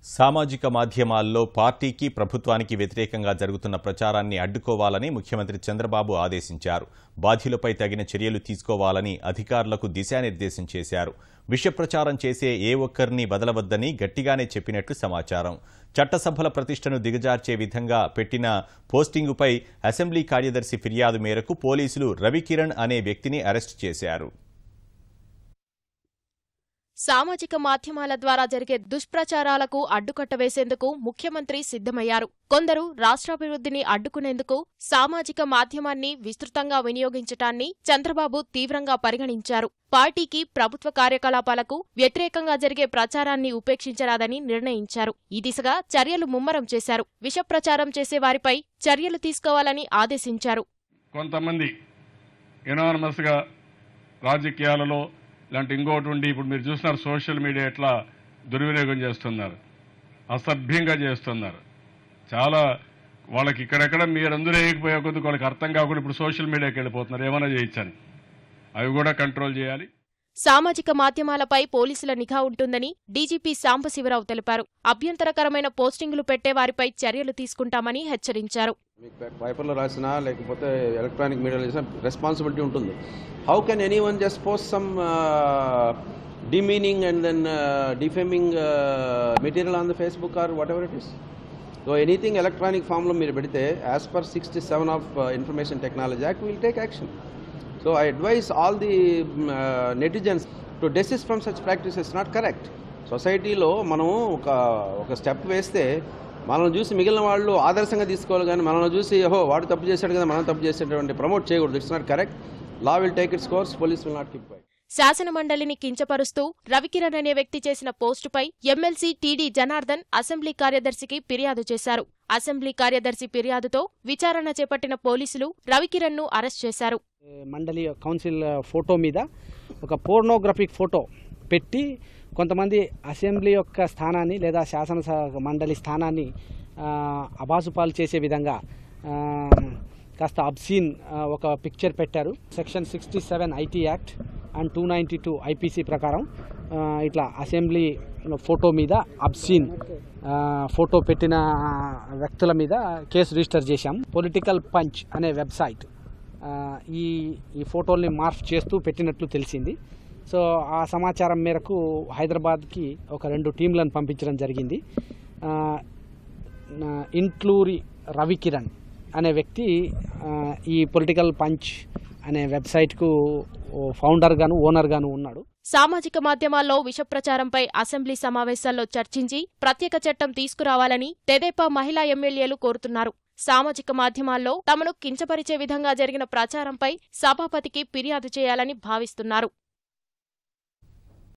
సామాజిక మాధ్యమాల్లో పార్టీకి ప్రభుత్వానికి వ్యతిరేకంగా జరుగుతున్న ప్రచారాన్ని అడ్డుకోవాలని ముఖ్యమంత్రి చంద్రబాబు ఆదేశించారు. బాధ్యులపై తగిన చర్యలు తీసుకోవాలని అధికారులకు దిశానిర్దేశం చేశారు. విష ప్రచారం చేసే ఏ ఒక్కరిని వదలవద్దని గట్టిగానే చెప్పినట్లు సమాచారం. చట్టసభల ప్రతిష్టను దిగజార్చే విధంగా పెట్టిన పోస్టింగుపై అసెంబ్లీ కార్యదర్శి ఫిర్యాదు మేరకు పోలీసులు రవికిరణ్ అనే వ్యక్తిని అరెస్టు చేశారు. సామాజిక మాధ్యమాల ద్వారా జరిగే దుష్ప్రచారాలకు అడ్డుకట్ట వేసేందుకు ముఖ్యమంత్రి సిద్ధమయ్యారు. కొందరు రాష్ట్రాభివృద్ధిని అడ్డుకునేందుకు సామాజిక మాధ్యమాన్ని విస్తృతంగా వినియోగించటాన్ని చంద్రబాబు తీవ్రంగా పరిగణించారు. పార్టీకి, ప్రభుత్వ కార్యకలాపాలకు వ్యతిరేకంగా జరిగే ప్రచారాన్ని ఉపేక్షించరాదని నిర్ణయించారు. ఈ దిశగా చర్యలు ముమ్మరం చేశారు. విష ప్రచారం చేసే వారిపై చర్యలు తీసుకోవాలని ఆదేశించారు. కొంతమంది ఎనానమస్గా రాజకీయాలలో ఇలాంటి ఇంకోటి ఉండి ఇప్పుడు మీరు చూస్తున్నారు సోషల్ మీడియా ఎట్లా దుర్వినియోగం చేస్తున్నారు, అసభ్యంగా చేస్తున్నారు. చాలా వాళ్ళకి ఇక్కడెక్కడ మీరందరూ వేయకపోయే కొద్దిగా వాళ్ళకి అర్థం కాకుండా ఇప్పుడు సోషల్ మీడియాకి వెళ్ళిపోతున్నారు. ఏమైనా చేయొచ్చని అవి కూడా కంట్రోల్ చేయాలి. సామాజిక మాధ్యమాలపై పోలీసుల నిఘా ఉంటుందని డీజీపీ సాంబశివరావు తెలిపారు. అభ్యంతరకరమైన పోస్టింగులు పెట్టే వారిపై చర్యలు తీసుకుంటామని హెచ్చరించారు. పేపర్లో రాసినా లేకపోతే ఎలక్ట్రానిక్ మీడియాలో చేసినా రెస్పాన్సిబిలిటీ ఉంటుంది. How can anyone just post some demeaning and then defaming material on the Facebook or whatever it is. So anything electronic form lo meer pedite as per 67 of Information Technology Act we will take action. So I advise all the netizens to desist from such practices. It's not correct. Society lo manam oka step veste మనల్ని చూసి మిగిలిన వాళ్ళు ఆదర్శంగా తీసుకోవాలి, కానీ మనల్ని చూసి వాడు తప్పు చేశాడు కదా మనం తప్పు చేసేటువంటి ప్రమోట్ చేయకూడదు. It's not correct. Law will take its course. Police will not keep quiet. శాసన మండలిని కించపరుస్తూ రవికిరణ్ అనే వ్యక్తి చేసిన పోస్టుపై ఎమ్మెల్సీ టీడీ జనార్దన్ అసెంబ్లీ కార్యదర్శికి ఫిర్యాదు చేశారు. అసెంబ్లీ కార్యదర్శి ఫిర్యాదుతో విచారణ చేపట్టిన పోలీసులు రవికిరణ్ ను అరెస్ట్ చేశారు. మండలి కౌన్సిల్ ఫోటో మీద ఒక పోర్నోగ్రఫిక్ ఫోటో పెట్టి కొంతమంది అసెంబ్లీ యొక్క స్థానాన్ని లేదా శాసన మండలి స్థానాన్ని అబాసుపాలు చేసే విధంగా కాస్త అబ్సీన్ ఒక పిక్చర్ పెట్టారు. Section 67 IT act and 292 IPC ప్రకారం ఇట్లా అసెంబ్లీ ఫోటో మీద అబ్సీన్ ఫోటో పెట్టిన వ్యక్తుల మీద కేసు రిజిస్టర్ చేశాం. పొలిటికల్ పంచ్ అనే వెబ్సైట్ ఈ ఫోటోల్ని మార్ఫ్ చేస్తూ పెట్టినట్లు తెలిసింది. సో ఆ సమాచారం మేరకు హైదరాబాద్కి ఒక 2 టీంలను పంపించడం జరిగింది. ఇంట్లూరి రవికిరణ్ అనే వ్యక్తి ఈ పొలిటికల్ పంచ్ అనే వెబ్సైట్కు ఫౌండర్గాను ఓనర్గాను ఉన్నాడు. సామాజిక మాధ్యమాల్లో విష ప్రచారంపై అసెంబ్లీ సమావేశాల్లో చర్చించి ప్రత్యేక చట్టం తీసుకురావాలని తెదేపా మహిళా ఎమ్మెల్యేలు కోరుతున్నారు. సామాజిక మాధ్యమాల్లో తమను కించపరిచే విధంగా జరిగిన ప్రచారంపై సభాపతికి ఫిర్యాదు చేయాలని భావిస్తున్నారు.